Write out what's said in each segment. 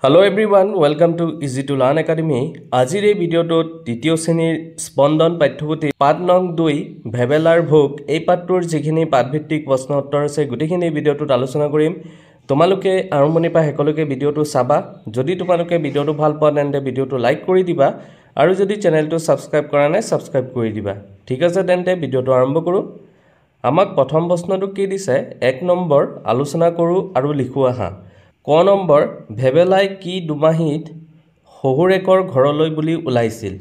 Hello everyone, welcome to Easy to Learn Academy. আজিৰ এই ভিডিঅ'টোত দ্বিতীয় শ্ৰেণীৰ স্পন্দন পাঠ্যপুথি পাঠ নং 2 ভেবেলাৰ ভোগ এই পাঠটোৰ যিখিনি পাঠভিত্তিক প্ৰশ্ন উত্তৰ আছে গোটেইখিনি ভিডিঅ'টোত আলোচনা কৰিম। তোমালোকে আৰম্ভণিৰ পৰা শেষলৈকে ভিডিঅ'টো চাবা। যদি তোমালোকে ভিডিঅ'টো ভাল পোৱা তেন্তে ভিডিঅ'টো লাইক কৰি দিবা আৰু যদি চেনেলটো সাবস্ক্ৰাইব কৰা নাই সাবস্ক্ৰাইব কৰি দিবা। ঠিক আছে তেন্তে ভিডিঅ'টো আৰম্ভ কৰো। আমাক প্ৰথম প্ৰশ্নটো কি দিছে 1 নম্বৰ আলোচনা কৰো আৰু লিখো আহা। ক নম্বৰ ভেবেলাই কি দুমাহিত শহুৰেকৰ ঘৰলৈ বুলি ওলাইছিল।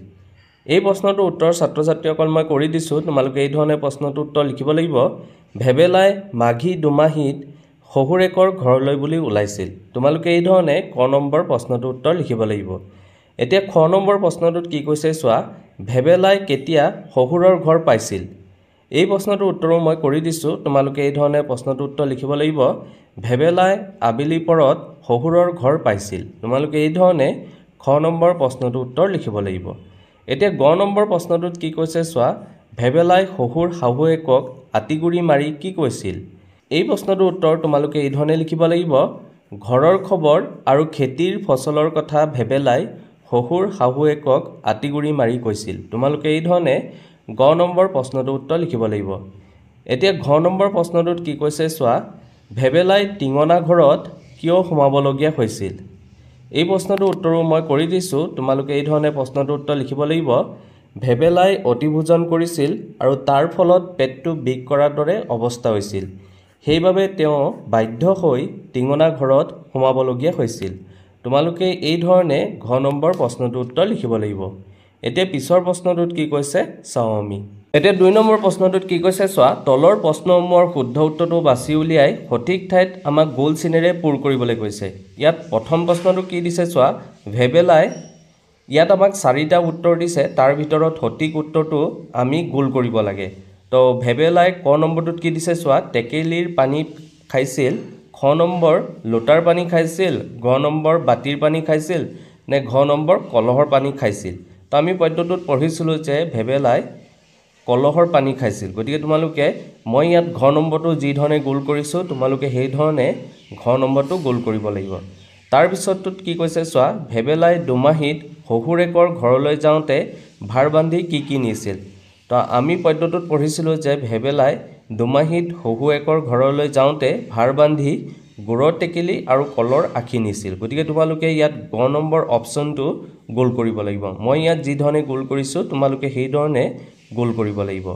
এই প্ৰশ্নটোৰ উত্তৰ ছাত্ৰ-ছাত্ৰীসকল মই কৰি দিছো। তোমালোকে এই ধৰণে প্ৰশ্নটোৰ উত্তৰ লিখিব লাগিব। ভেবেলাই মাঘী দুমাহিত শহুৰেকৰ ঘৰলৈ বুলি ওলাইছিল। তোমালোকে এই ধৰণে ক নম্বৰ প্ৰশ্নটোৰ উত্তৰ লিখিব লাগিব। এতিয়া খ নম্বৰ প্ৰশ্নটোত কি কৈছে চোৱা, ভেবেলাই কেতিয়া শহুৰৰ ঘৰ পাইছিল। এই প্ৰশ্নটোৰ উত্তৰো মই কৰি দিছো। তোমালোকে এই ধৰণে প্ৰশ্নটোৰ উত্তৰ লিখিব লাগিব। ভেবেলাই আবেলি পৰত শহুৰৰ ঘৰ পাইছিল। তোমালোকে এই ধৰণে খ নম্বৰ প্ৰশ্নটোৰ উত্তৰ লিখিব লাগিব। এতিয়া গ নম্বৰ প্ৰশ্নটোত কি কৈছে চোৱা, ভেবেলাই শহুৰ শাহুৱেকক আটিগুৰি মাৰি কি কৈছিল। এই প্ৰশ্নটোৰ উত্তৰ তোমালোকে এই ধৰণে লিখিব লাগিব। ঘৰৰ খবৰ আৰু খেতিৰ ফচলৰ কথা ভেবেলাই শহুৰ শাহুৱেকক আটিগুৰি মাৰি কৈছিল। তোমালোকে এই ধৰণে গ নম্বৰ প্ৰশ্নটোৰ উত্তৰ লিখিব লাগিব। এতিয়া ঘ নম্বৰ প্ৰশ্নটোত কি কৈছে চোৱা, ভেবেলাই টিঙনা ঘৰত কিয় সোমাবলগীয়া হৈছিল। এই প্ৰশ্নটোৰ উত্তৰো মই কৰি দিছো। তোমালোকে এই ধৰণে প্ৰশ্নটোৰ উত্তৰ লিখিব লাগিব। ভেবেলাই অতিভোজন কৰিছিল আৰু তাৰ ফলত পেটটো বিষ কৰাৰ দৰে অৱস্থা হৈছিল। সেইবাবে তেওঁ বাধ্য হৈ টিঙনা ঘৰত সোমাবলগীয়া হৈছিল। তোমালোকে এই ধৰণে ঘ নম্বৰ প্ৰশ্নটোৰ উত্তৰ লিখিব লাগিব। এতিয়া পিছৰ প্ৰশ্নটোত কি কৈছে চাওঁ আমি। এতিয়া 2 নম্বৰ প্ৰশ্নটোত কি কৈছে চোৱা, তলৰ প্ৰশ্নসমূহৰ শুদ্ধ উত্তৰটো বাছি উলিয়াই সঠিক ঠাইত আমাক গোল চিনেৰে পূৰ কৰিবলৈ কৈছে। ইয়াত প্ৰথম প্ৰশ্নটো কি দিছে চোৱা, ভেবেলাই ইয়াত আমাক 4টা উত্তৰ দিছে। তাৰ ভিতৰত সঠিক উত্তৰটো আমি গোল কৰিব লাগে। তো ভেবেলাই ক নম্বৰটোত কি দিছে চোৱা, টেকেলিৰ পানী খাইছিল। খ নম্বৰ লোটাৰ পানী খাইছিল। গ নম্বৰ বাতিৰ পানী খাইছিল নে ঘ নম্বৰ কলহৰ পানী খাইছিল। তো আমি পদ্যটোত পঢ়িছিলোঁ যে ভেবেলাই কলহৰ পানী খাইছিল। গতিকে তোমালোকে মই ইয়াত ঘ নম্বৰটো যি ধৰণে গোল কৰিছোঁ তোমালোকে সেই ধৰণে ঘ নম্বৰটো গোল কৰিব লাগিব। তাৰ পিছতটোত কি কৈছে চোৱা, ভেবেলাই দুমাহিত শহুৰেকৰ ঘৰলৈ যাওঁতে ভাৰ বান্ধি কি নিছিল। তো আমি পদ্যটোত পঢ়িছিলোঁ যে ভেবেলাই দুমাহিত শহুৰেকৰ ঘৰলৈ যাওঁতে ভাৰ বান্ধি গুড়ৰ টেকেলি আৰু কলৰ আখি নিছিল। গতিকে তোমালোকে ইয়াত গ নম্বৰ অপশ্যনটো গোল কৰিব লাগিব। মই ইয়াত যি ধৰণে গোল কৰিছোঁ তোমালোকে সেই ধৰণে গোল কৰিব লাগিব।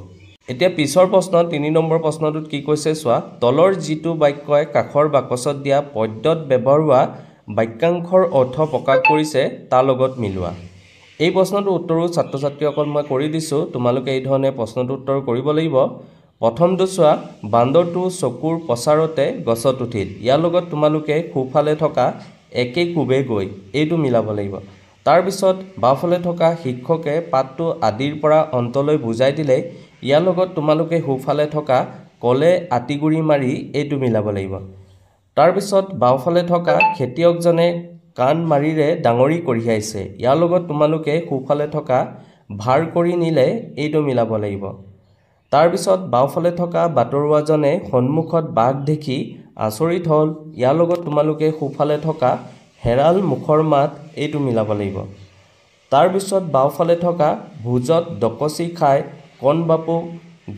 এতিয়া পিছৰ প্ৰশ্ন 3 নম্বৰ প্ৰশ্নটোত কি কৈছে চোৱা, তলৰ যিটো বাক্যই কাষৰ বাকচত দিয়া পদ্যত ব্যৱহাৰ হোৱা বাক্যাংশৰ অৰ্থ প্ৰকাশ কৰিছে তাৰ লগত মিলোৱা। এই প্ৰশ্নটোৰ উত্তৰো ছাত্ৰ-ছাত্ৰীসকল মই কৰি দিছোঁ। তোমালোকে এই ধৰণে প্ৰশ্নটোৰ উত্তৰ কৰিব লাগিব। প্ৰথমটো চোৱা, বান্দৰটো চকুৰ প্ৰচাৰতে গছত উঠিল। ইয়াৰ লগত তোমালোকে সোঁফালে থকা একে কোবে গৈ এইটো মিলাব লাগিব। তাৰপিছত বাওঁফালে থকা শিক্ষকে পাঠটো আদিৰ পৰা অন্তলৈ বুজাই দিলে। ইয়াৰ লগত তোমালোকে সোঁফালে থকা কলে আটিগুৰি মাৰি এইটো মিলাব লাগিব। তাৰপিছত বাওঁফালে থকা খেতিয়কজনে কাণ মাৰিৰে ডাঙৰি কঢ়িয়াইছে। ইয়াৰ লগত তোমালোকে সোঁফালে থকা ভাৰ কৰি নিলে এইটো মিলাব লাগিব। তাৰপিছত বাওঁফালে থকা বাটৰুৱাজনে সন্মুখত বাঘ দেখি আচৰিত হ'ল। ইয়াৰ লগত তোমালোকে সোঁফালে থকা হেৰাল মুখৰ মাত এইটো মিলাব লাগিব। তাৰপিছত বাওঁফালে থকা ভোজত ডকচি খাই কণ বাপু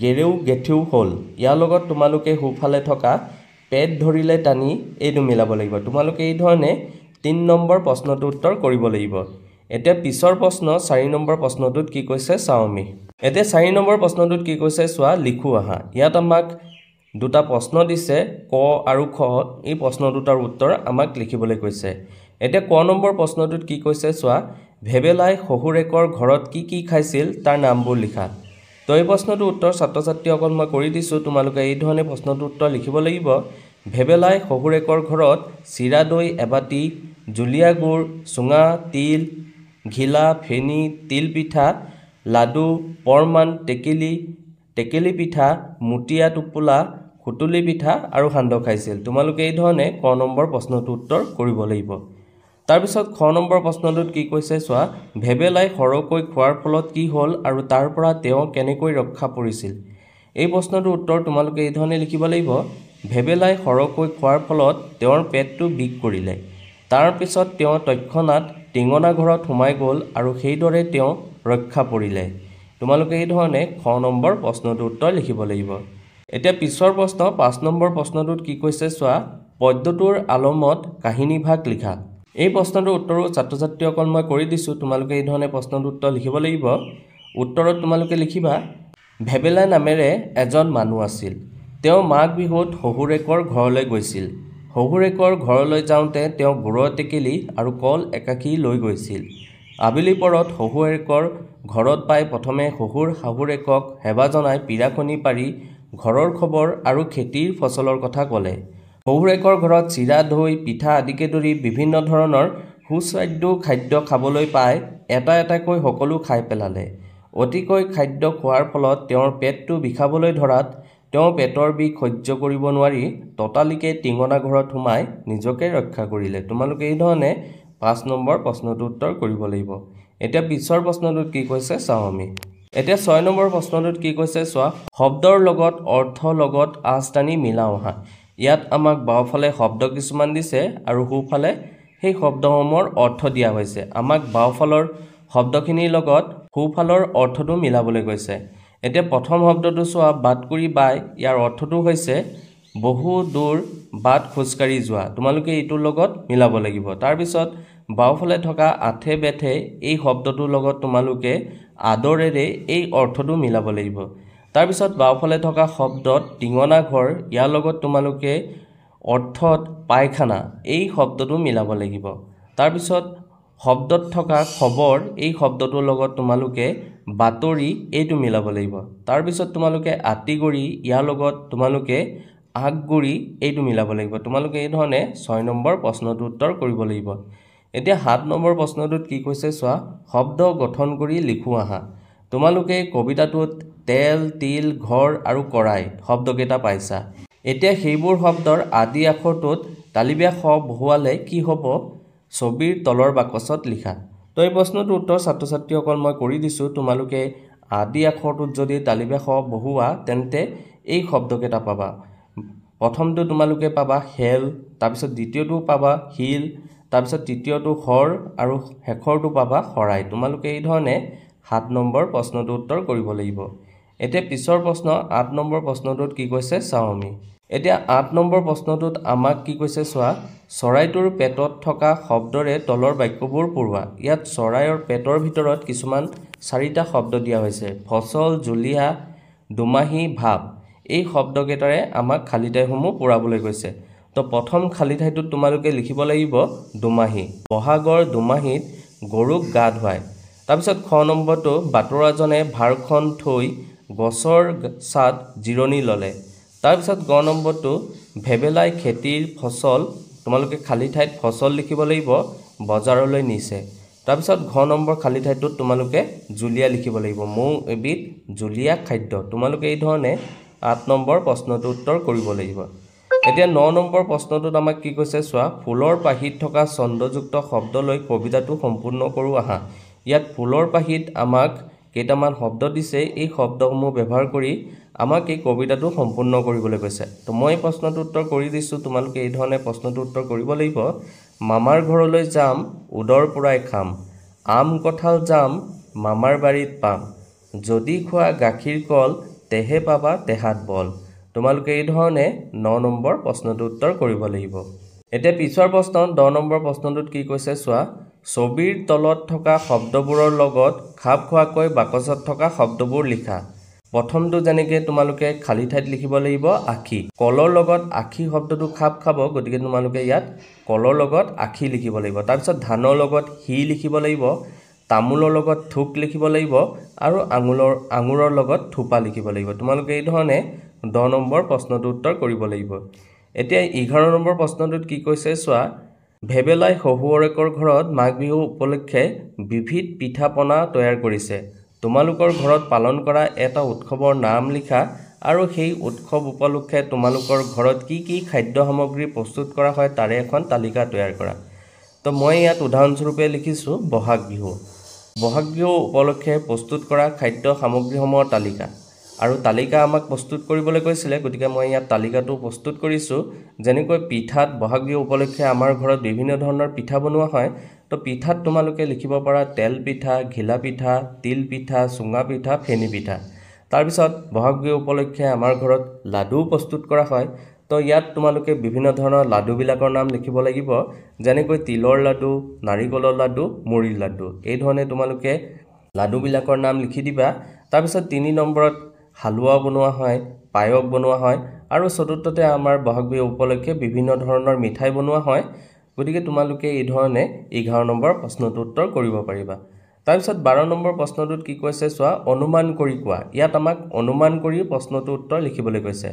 গেৰেও গেঠেও হ'ল। ইয়াৰ লগত তোমালোকে সোঁফালে থকা পেট ধৰিলে টানি এইটো মিলাব লাগিব। তোমালোকে এই ধৰণে 3 নম্বৰ প্ৰশ্নটোৰ উত্তৰ কৰিব লাগিব। এতিয়া পিছৰ প্ৰশ্ন 4 নম্বৰ প্ৰশ্নটোত কি কৈছে চাওঁ আমি। এতিয়া 4 নম্বৰ প্ৰশ্নটোত কি কৈছে চোৱা, লিখো আহা। ইয়াত আমাক দুটা প্ৰশ্ন দিছে ক আৰু খ। এই প্ৰশ্ন দুটাৰ উত্তৰ আমাক লিখিবলৈ কৈছে। এতিয়া ক নম্বৰ প্ৰশ্নটোত কি কৈছে চোৱা, ভেবেলাই শহুৰেকৰ ঘৰত কি খাইছিল তাৰ নামবোৰ লিখা। তো এই প্ৰশ্নটোৰ উত্তৰ ছাত্ৰ-ছাত্ৰীসকল মই কৰি দিছোঁ। তোমালোকে এই ধৰণে প্ৰশ্নটোৰ উত্তৰ লিখিব লাগিব। ভেবেলাই শহুৰেকৰ ঘৰত চিৰা দৈ এবাটি, জুলীয়া গুড়, চুঙা তিল, ঘিলা, ফেনী, তিল পিঠা, লাডু, পৰমান, টেকেলি পিঠা, মুটিয়া টোপোলা, সুতুলি পিঠা আৰু সান্দহ খাইছিল। তোমালোকে এই ধৰণে ক নম্বৰ প্ৰশ্নটোৰ উত্তৰ কৰিব লাগিব। তাৰপিছত খ নম্বৰ প্ৰশ্নটোত কি কৈছে চোৱা, ভেবেলাই সৰহকৈ খোৱাৰ ফলত কি হ'ল আৰু তাৰ পৰা তেওঁ কেনেকৈ ৰক্ষা পৰিছিল। এই প্ৰশ্নটোৰ উত্তৰ তোমালোকে এই ধৰণে লিখিব লাগিব। ভেবেলাই সৰহকৈ খোৱাৰ ফলত তেওঁৰ পেটটো বিষ কৰিলে। তাৰ পিছত তেওঁ তৎক্ষণাত টিঙনা ঘৰত সোমাই গ'ল আৰু সেইদৰে তেওঁ ৰক্ষা পৰিলে। তোমালোকে এই ধৰণে খ নম্বৰ প্ৰশ্নটোৰ উত্তৰ লিখিব লাগিব। এতিয়া পিছৰ প্ৰশ্ন 5 নম্বৰ প্ৰশ্নটোত কি কৈছে চোৱা, পদ্যটোৰ আলমত কাহিনীভাগ লিখা। এই প্ৰশ্নটোৰ উত্তৰো ছাত্ৰ ছাত্ৰীসকল মই কৰি দিছোঁ। তোমালোকে এই ধৰণে প্ৰশ্নটোৰ উত্তৰ লিখিব লাগিব। উত্তৰত তোমালোকে লিখিবা, ভেবেলা নামেৰে এজন মানুহ আছিল। তেওঁ মাঘ বিহুত শহুৰেকৰ ঘৰলৈ গৈছিল। শহুৰেকৰ ঘৰলৈ যাওঁতে তেওঁ গুড়ৰ টেকেলি আৰু কল একাশী লৈ গৈছিল। আবেলি পৰত শহুৰেকৰ ঘৰত পাই প্ৰথমে শহুৰ শাহুৰেকক সেৱা জনাই পিৰাখনি পাৰি ঘৰৰ খবৰ আৰু খেতিৰ ফচলৰ কথা ক'লে। শহুৰেকৰ ঘৰত চিৰা দৈ পিঠা আদিকে ধৰি বিভিন্ন ধৰণৰ সুস্বাদু খাদ্য খাবলৈ পাই এটা এটাকৈ সকলো খাই পেলালে। অতিকৈ খাদ্য খোৱাৰ ফলত তেওঁৰ পেটটো বিষাবলৈ ধৰাত তেওঁ পেটৰ বিষ সহ্য কৰিব নোৱাৰি ততালিকে টিঙনা ঘৰত সোমাই নিজকে ৰক্ষা কৰিলে। তোমালোকে এই ধৰণে 5 নম্বৰ প্ৰশ্নটোৰ উত্তৰ কৰিব লাগিব। এতিয়া পিছৰ প্ৰশ্নটোত কি কৈছে চাওঁ আমি। এতিয়া 6 নম্বৰ প্ৰশ্নটোত কি কৈছে চোৱা, শব্দৰ লগত অৰ্থ লগত আঁচ টানি মিলাও আহা। ইয়াত আমাক বাওঁফালে শব্দ কিছুমান দিছে আৰু সোঁফালে সেই শব্দসমূহৰ অৰ্থ দিয়া হৈছে। আমাক বাওঁফালৰ শব্দখিনিৰ লগত সোঁফালৰ অৰ্থটো মিলাবলৈ কৈছে। এতিয়া প্ৰথম শব্দটো চোৱা, বাটকুৰি বাই, ইয়াৰ অৰ্থটো হৈছে বহু দূৰ বাট খোজকাঢ়ি যোৱা। তোমালোকে এইটোৰ লগত মিলাব লাগিব। তাৰপিছত বাওঁফালে থকা আঠে বেঠে এই শব্দটোৰ লগত তোমালোকে আদৰেৰে এই অৰ্থটো মিলাব লাগিব। তাৰপিছত বাওঁফালে থকা শব্দত টিঙনা ঘৰ, ইয়াৰ লগত তোমালোকে অৰ্থত পায়খানা এই শব্দটো মিলাব লাগিব। তাৰপিছত শব্দত থকা খবৰ এই শব্দটোৰ লগত তোমালোকে বাতৰি এইটো মিলাব লাগিব। তাৰপিছত তোমালোকে আতিগুৰি, ইয়াৰ লগত তোমালোকে আগগুৰি এইটো মিলাব লাগিব। তোমালোকে এই ধৰণে 6 নম্বৰ প্ৰশ্নটোৰ উত্তৰ কৰিব লাগিব। এতিয়া 7 নম্বৰ প্ৰশ্নটোত কি কৈছে চোৱা, শব্দ গঠন কৰি লিখো আহা। তোমালোকে কবিতাটোত তেল, তিল, ঘৰ আৰু কৰাই শব্দকেইটা পাইছা। এতিয়া সেইবোৰ শব্দৰ আদি আখৰটোত তালিবীয়া শ বহুৱালে কি হ'ব, ছবিৰ তলৰ বাকচত লিখা। তো এই প্ৰশ্নটোৰ উত্তৰ ছাত্ৰ ছাত্ৰীসকল মই কৰি দিছোঁ। তোমালোকে আদি আখৰটোত যদি তালিবীয়া শ বহুৱা তেন্তে এই শব্দকেইটা পাবা। প্ৰথমটো তোমালোকে পাবা হেল, তাৰপিছত দ্বিতীয়টো পাবা শিল, তাৰপিছত তৃতীয়টো শৰ আৰু শেষৰটো পাবা শৰাই। তোমালোকে এই ধৰণে 7 নম্বৰ প্ৰশ্নটোৰ উত্তৰ কৰিব লাগিব। এতিয়া পিছৰ প্ৰশ্ন 8 নম্বৰ প্ৰশ্নটোত কি কৈছে চাওঁ আমি। এতিয়া 8 নম্বৰ প্ৰশ্নটোত আমাক কি কৈছে চোৱা, চৰাইটোৰ পেটত থকা শব্দৰে তলৰ বাক্যবোৰ পঢ়োৱা। ইয়াত চৰাইৰ পেটৰ ভিতৰত কিছুমান 4টা শব্দ দিয়া হৈছে, ফচল, জুলীয়া, দুমাহী, ভাৱ। এই শব্দকেইটাৰে আমাক খালী ঠাইসমূহ পূৰাবলৈ কৈছে। তো প্ৰথম খালী ঠাইটোত তোমালোকে লিখিব লাগিব দুমাহী। বহাগৰ দুমাহীত গৰুক গা ধুৱায়। তাৰপিছত খ নম্বৰটো, বাটৰুৱাজনে ভাৰখন থৈ গছৰ ছাঁত জিৰণি ল'লে। তাৰপিছত গ নম্বৰটো, ভেবেলাই খেতিৰ ফচল, তোমালোকে খালী ঠাইত ফচল লিখিব লাগিব, বজাৰলৈ নিছে। তাৰপিছত ঘ নম্বৰ খালী ঠাইটোত তোমালোকে জুলীয়া লিখিব লাগিব, মৌ এবিধ জুলীয়া খাদ্য। তোমালোকে এই ধৰণে 8 নম্বৰ প্ৰশ্নটোৰ উত্তৰ কৰিব লাগিব। এতিয়া 9 নম্বৰ প্ৰশ্নটোত আমাক কি কৈছে চোৱা, ফুলৰ পাহিত থকা ছন্দযুক্ত শব্দ লৈ কবিতাটো সম্পূৰ্ণ কৰোঁ আহা। ইয়াত ফুলৰ পাহিত আমাক কেইটামান শব্দ দিছে, এই শব্দসমূহ ব্যৱহাৰ কৰি আমাক এই কবিতাটো সম্পূৰ্ণ কৰিবলৈ কৈছে। তো মই এই প্ৰশ্নটোৰ উত্তৰ কৰি দিছোঁ। তোমালোকে এই ধৰণে প্ৰশ্নটোৰ উত্তৰ কৰিব লাগিব। মামাৰ ঘৰলৈ যাম, উদৰ পূৰাই খাম, আম কঁঠাল জাম, মামাৰ বাৰীত পাম, যদি খোৱা গাখীৰ কল, তেহে পাবা দেহাত বল। তোমালোকে এই ধৰণে 9 নম্বৰ প্ৰশ্নটোৰ উত্তৰ কৰিব লাগিব। এতিয়া পিছৰ প্ৰশ্ন 10 নম্বৰ প্ৰশ্নটোত কি কৈছে চোৱা, ছবিৰ তলত থকা শব্দবোৰৰ লগত খাপ খোৱাকৈ বাকচত থকা শব্দবোৰ লিখা। প্ৰথমটো যেনেকৈ তোমালোকে খালী ঠাইত লিখিব লাগিব আখি। কলৰ লগত আখি শব্দটো খাপ খাব, গতিকে তোমালোকে ইয়াত কলৰ লগত আখি লিখিব লাগিব। তাৰপিছত ধানৰ লগত সি লিখিব লাগিব, তামোলৰ লগত থোক লিখিব লাগিব আৰু আঙুৰৰ লগত থোপা লিখিব লাগিব। তোমালোকে এই ধৰণে 10 নম্বৰ প্ৰশ্নটোৰ উত্তৰ কৰিব লাগিব। এতিয়া 11 নম্বৰ প্ৰশ্নটোত কি কৈছে চোৱা, ভেবেলাই শহুৰেকৰ ঘৰত মাঘ বিহু উপলক্ষে বিবিধ পিঠা পনা তৈয়াৰ কৰিছে। তোমালোকৰ ঘৰত পালন কৰা এটা উৎসৱৰ নাম লিখা আৰু সেই উৎসৱ উপলক্ষে তোমালোকৰ ঘৰত কি কি খাদ্য সামগ্ৰী প্ৰস্তুত কৰা হয় তাৰে এখন তালিকা তৈয়াৰ কৰা। তো মই ইয়াত উদাহৰণস্বৰূপে লিখিছোঁ বহাগ বিহু। বহাগ বিহু উপলক্ষে প্ৰস্তুত কৰা খাদ্য সামগ্ৰীসমূহৰ তালিকা। আৰু তালিকা আমাক প্ৰস্তুত কৰিবলৈ কৈছিলে গতিকে মই ইয়াত তালিকাটো প্ৰস্তুত কৰিছোঁ যেনেকৈ পিঠাত বহাগ বিহু উপলক্ষে আমাৰ ঘৰত বিভিন্ন ধৰণৰ পিঠা বনোৱা হয় তো পিঠাত তোমালোকে লিখিব পাৰা তেল পিঠা ঘিলা পিঠা তিল পিঠা চুঙা পিঠা ফেনি পিঠা তাৰপিছত বহাগ বিহু উপলক্ষে আমাৰ ঘৰত লাডু প্ৰস্তুত কৰা হয় তো ইয়াত তোমালোকে বিভিন্ন ধৰণৰ লাডুবিলাকৰ নাম লিখিব লাগিব যেনেকৈ তিলৰ লাডু নাৰিকলৰ লাডু মুড়িৰ লাডু এই ধৰণে তোমালোকে লাডুবিলাকৰ নাম লিখি দিবা তাৰপিছত 3 নম্বৰত হালুৱা বনোৱা হয় পায়স বনোৱা হয় আৰু চতুৰ্থতে আমাৰ বহাগ বিহু উপলক্ষে বিভিন্ন ধৰণৰ মিঠাই বনোৱা হয় গতিকে তোমালোকে এই ধৰণে 11 নম্বৰ প্ৰশ্নটোৰ উত্তৰ কৰিব পাৰিবা তাৰপিছত 12 নম্বৰ প্ৰশ্নটোত কি কৈছে চোৱা অনুমান কৰি কোৱা ইয়াত আমাক অনুমান কৰি প্ৰশ্নটোৰ উত্তৰ লিখিবলৈ কৈছে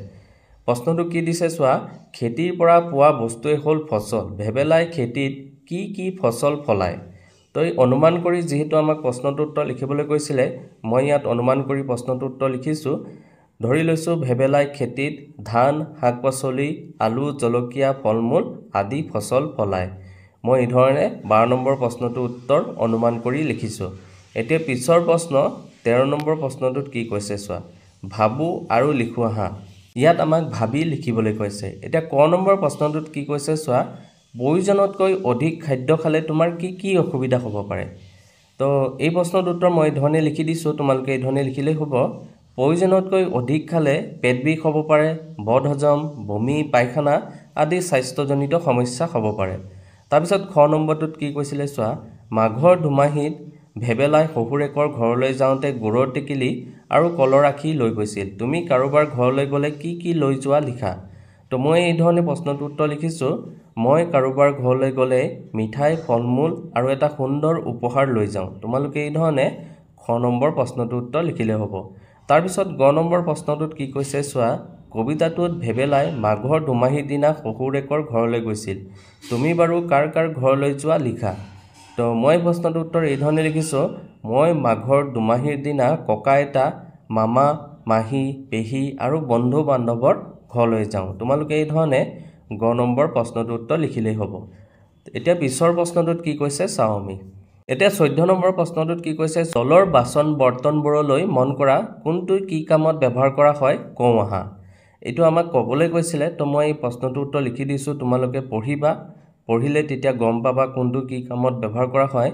প্ৰশ্নটো কি দিছে চোৱা খেতিৰ পৰা পোৱা বস্তুৱে হ'ল ফসল ভেবেলাই খেতিত কি কি ফসল ফলায় তো অনুমান কৰি যেহেতু আমাক প্ৰশ্নটোৰ উত্তৰ লিখিবলৈ কৈছিলে মই ইয়াত অনুমান কৰি প্ৰশ্নটোৰ উত্তৰ লিখিছোঁ ধৰি লৈছোঁ ভেবেলাই খেতিত ধান শাক-পাচলি আলু জলকীয়া ফলমূল আদি ফসল ফলায় মই এই ধৰণে 12 নম্বৰ প্ৰশ্নটোৰ উত্তৰ অনুমান কৰি লিখিছোঁ এতিয়া পিছৰ প্ৰশ্ন 13 নম্বৰ প্ৰশ্নটোত কি কৈছে চোৱা ভাবু আৰু লিখো আহা ইয়াত আমাক ভাবি লিখিবলৈ কৈছে এতিয়া ক নম্বৰ প্ৰশ্নটোত কি কৈছে চোৱা প্ৰয়োজনতকৈ অধিক খাদ্য খালে তোমাৰ কি কি অসুবিধা হ'ব পাৰে তো এই প্ৰশ্নটোৰ উত্তৰ মই ধৰণে লিখি দিছোঁ তোমালোকে এই ধৰণে লিখিলেই হ'ব প্ৰয়োজনতকৈ অধিক খালে পেট বিষ হ'ব পাৰে বদহজম বমি পায়খানা আদি স্বাস্থ্যজনিত সমস্যা হ'ব পাৰে তাৰপিছত খ নম্বৰটোত কি কৈছিলে চোৱা মাঘৰ দুমাহীত ভেবেলাই শহুৰেকৰ ঘৰলৈ যাওঁতে গুৰৰ টেকেলি আৰু কলৰ আখি লৈ গৈছিল তুমি কাৰোবাৰ ঘৰলৈ গ'লে কি কি লৈ যোৱা লিখা তো মই এই ধৰণে প্ৰশ্নটোৰ উত্তৰ লিখিছোঁ মই কাৰোবাৰ ঘৰলৈ গ'লে মিঠাই ফলমূল আৰু এটা সুন্দৰ উপহাৰ লৈ যাওঁ তোমালোকে এই ধৰণে খ নম্বৰ প্ৰশ্নটোৰ উত্তৰ লিখিলে হ'ব তাৰপিছত গ নম্বৰ প্ৰশ্নটোত কি কৈছে চোৱা কবিতাটোত ভেবেলাই মাঘৰ দুমাহীৰ দিনা শহুৰেকৰ ঘৰলৈ গৈছিল তুমি বাৰু কাৰ কাৰ ঘৰলৈ যোৱা লিখা তো মই প্ৰশ্নটোৰ উত্তৰ এই ধৰণে লিখিছোঁ মই মাঘৰ দুমাহীৰ দিনা ককা আইতা মামা মাহী পেহী আৰু বন্ধু বান্ধৱৰ ঘৰলৈ যাওঁ তোমালোকে এই ধৰণে গ নম্বৰ প্ৰশ্নটোৰ উত্তৰ লিখিলেই হ'ব এতিয়া পিছৰ প্ৰশ্নটোত কি কৈছে চাওঁ আমি এতিয়া 14 নম্বৰ প্ৰশ্নটোত কি কৈছে জলৰ বাচন বৰ্তনবোৰলৈ মন কৰা কোনটো কি কামত ব্যৱহাৰ কৰা হয় কওঁ আহা এইটো আমাক ক'বলৈ কৈছিলে তো মই এই প্ৰশ্নটোৰ উত্তৰ লিখি দিছোঁ তোমালোকে পঢ়িবা পঢ়িলে তেতিয়া গম পাবা কোনটো কি কামত ব্যৱহাৰ কৰা হয়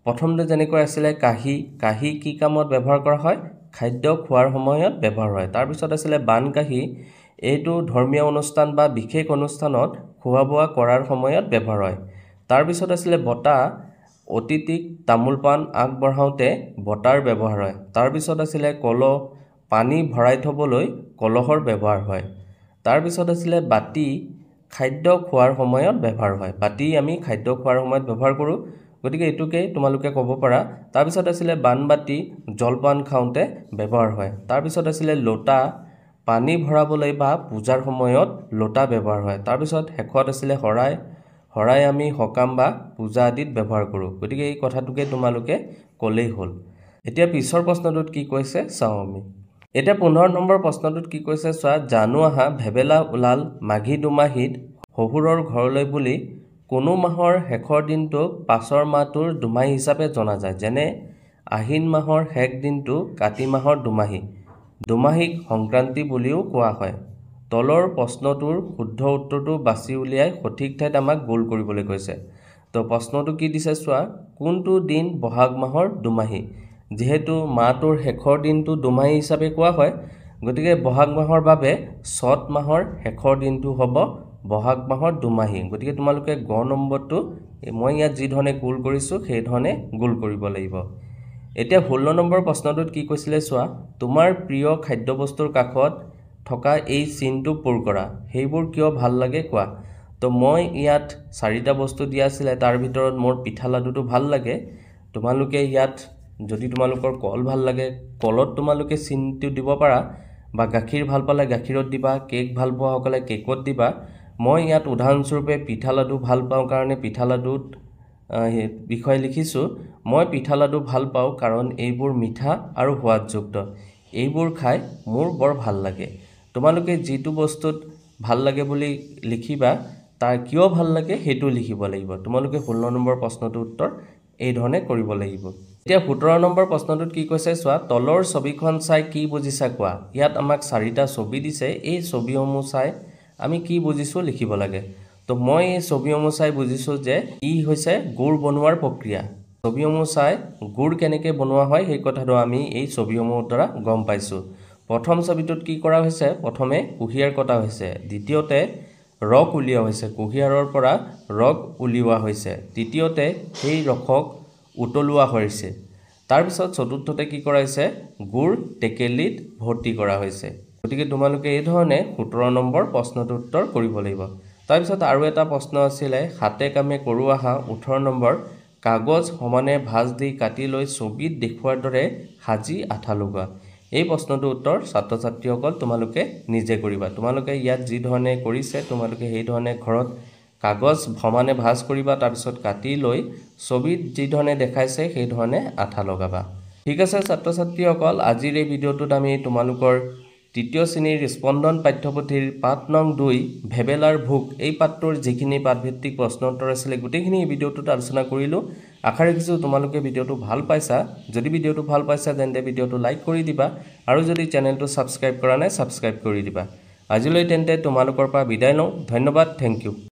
প্ৰথমতে যেনেকৈ আছিলে কাহি কি কামত ব্যৱহাৰ কৰা হয় খাদ্য খোৱাৰ সময়ত ব্যৱহাৰ হয় তাৰপিছত আছিলে বানকাহি এইটো ধৰ্মীয় অনুষ্ঠান বা বিশেষ অনুষ্ঠানত খোৱা বোৱা কৰাৰ সময়ত ব্যৱহাৰ হয় তাৰপিছত আছিলে বটা অতিথিক তামোল পাণ আগবঢ়াওঁতে বটাৰ ব্যৱহাৰ হয় তাৰপিছত আছিলে কলহ পানী ভৰাই থবলৈ কলহৰ ব্যৱহাৰ হয় তাৰপিছত আছিলে বাতি খাদ্য খোৱাৰ সময়ত ব্যৱহাৰ হয় বাতি আমি খাদ্য খোৱাৰ সময়ত ব্যৱহাৰ কৰোঁ গতিকে এইটোকে তোমালোকে ক'ব পাৰা তাৰপিছত আছিলে বানবাতি জলপান খাওঁতে ব্যৱহাৰ হয় তাৰপিছত আছিলে লোটা পানী ভৰাবলৈ বা পূজাৰ সময়ত লোটা ব্যৱহাৰ হয় তাৰপিছত শেষত আছিলে শৰাই আমি সকাম বা পূজা আদিত ব্যৱহাৰ কৰোঁ গতিকে এই কথাটোকে তোমালোকে ক'লেই হ'ল এতিয়া পিছৰ প্ৰশ্নটোত কি কৈছে চাওঁ আমি এতিয়া 15 নম্বৰ প্ৰশ্নটোত কি কৈছে চোৱা জানো আহা ভেবেলা ওলাল মাঘী দুমাহীত শহুৰৰ ঘৰলৈ বুলি কোনো মাহৰ শেষৰ দিনটোক পাছৰ মাহটোৰ দুমাহী হিচাপে জনা যায় যেনে আহিন মাহৰ শেষ দিনটো কাতি মাহৰ দুমাহীক সংক্ৰান্তি বুলিও কোৱা হয় তলৰ প্ৰশ্নটোৰ শুদ্ধ উত্তৰটো বাছি উলিয়াই সঠিক ঠাইত আমাক গোল কৰিবলৈ কৈছে তো প্ৰশ্নটো কি দিছে চোৱা কোনটো দিন বহাগ মাহৰ দুমাহী যেহেতু মাহটোৰ শেষৰ দিনটো দুমাহী হিচাপে কোৱা হয় গতিকে বহাগ মাহৰ বাবে চত মাহৰ শেষৰ দিনটো হ'ব বহাগ মাহৰ দুমাহী গতিকে তোমালোকে গ নম্বৰটো মই ইয়াত যি ধৰণে গোল কৰিছোঁ সেই ধৰণে গোল কৰিব লাগিব এতিয়া 16 নম্বৰ প্ৰশ্নটোত কি কৈছিলে চোৱা তোমাৰ প্ৰিয় খাদ্যবস্তুৰ কাষত থকা এই চিনটো পূৰ কৰা সেইবোৰ কিয় ভাল লাগে কোৱা তো মই ইয়াত 4টা বস্তু দিয়া আছিলে তাৰ ভিতৰত মোৰ পিঠা লাডুটো ভাল লাগে তোমালোকে ইয়াত যদি তোমালোকৰ কল ভাল লাগে কলত তোমালোকে চিনটো দিব পাৰা বা গাখীৰ ভাল পালে গাখীৰত দিবা কেক ভাল পোৱা সকলে কেকত দিবা মই ইয়াত উদাহৰণস্বৰূপে পিঠা লাডু ভাল পাওঁ কাৰণে পিঠা লাডুত বিষয় লিখিছোঁ মই পিঠা লাডু ভাল পাওঁ কাৰণ এইবোৰ মিঠা আৰু সোৱাদযুক্ত এইবোৰ খাই মোৰ বৰ ভাল লাগে তোমালোকে যিটো বস্তুত ভাল লাগে বুলি লিখিবা তাৰ কিয় ভাল লাগে সেইটো লিখিব লাগিব তোমালোকে 16 নম্বৰ প্ৰশ্নটোৰ উত্তৰ এই ধৰণে কৰিব লাগিব এতিয়া 17 নম্বৰ প্ৰশ্নটোত কি কৈছে চোৱা তলৰ ছবিখন চাই কি বুজিছা কোৱা ইয়াত আমাক 4টা ছবি দিছে এই ছবিসমূহ চাই আমি কি বুজিছো লিখিব লাগে তো মই এই ছবিসমূহ চাই বুজিছো যে ই হৈছে গুড় বনোৱাৰ প্ৰক্ৰিয়া ছবিসমূহ চাই গুড় কেনেকৈ বনোৱা হয় সেই কথাটো আমি এই ছবিসমূহৰ দ্বাৰা গম পাইছো প্ৰথম ছবিটোত কি কৰা হৈছে প্ৰথমে কুহিয়াৰ কটা হৈছে দ্বিতীয়তে ৰস উলিওৱা হৈছে কুহিয়াৰৰ পৰা ৰস উলিওৱা হৈছে তৃতীয়তে সেই ৰসক উতলোৱা হৈছে তাৰ পিছত চতুৰ্থতে কি কৰা হৈছে গুড় টেকেলিত ভৰ্তি কৰা হৈছে গতিকে তোমালোকে এই ধৰণে 17 নম্বৰ প্ৰশ্নটোৰ উত্তৰ কৰিব লাগিব তাৰ পিছত আৰু এটা প্ৰশ্ন আছিল হাতে কামে কৰো আহা 18 নম্বৰ কাগজ সমানে ভাঁজ দি কাটি লৈ ছবিত দেখুৱাৰ দৰে হাজি আঠা লগোৱা এই প্ৰশ্নটোৰ উত্তৰ ছাত্ৰ ছাত্ৰীসকল তোমালোকে নিজে কৰিবা তোমালোকে ইয়াত যি ধৰণে কৰিছে তোমালোকে সেই ধৰণে ঘৰত কাগজ সমানে ভাঁজ কৰিবা তাৰ পিছত কাটি লৈ ছবিত যি ধৰণে দেখাইছে সেই ধৰণে আঠা লগাবা ঠিক আছে ছাত্ৰ ছাত্ৰীসকল আজিৰ এই ভিডিঅ'টোত আমি তোমালোকৰ তৃতীয় শ্ৰেণীৰ স্পন্দন পাঠ্যপুথিৰ পাঠ নং 2 ভেবেলাৰ ভোক এই পাঠটোৰ যিখিনি পাঠভিত্তিক প্ৰশ্ন উত্তৰ আছিল গোটেইখিনি এই ভিডিঅ'টোত আলোচনা কৰিলো আশা ৰাখিছো তোমালোকে ভিডিঅ'টো ভাল পাইছা যদি ভিডিঅ'টো ভাল পাইছা তেন্তে ভিডিঅ'টো লাইক কৰি দিবা আৰু যদি চেনেলটো সাবস্ক্ৰাইব কৰা নাই সাবস্ক্ৰাইব কৰি দিবা আজিলৈ তেন্তে তোমালোকৰ পৰা বিদায় লওঁ ধন্যবাদ থ্যাংক ইউ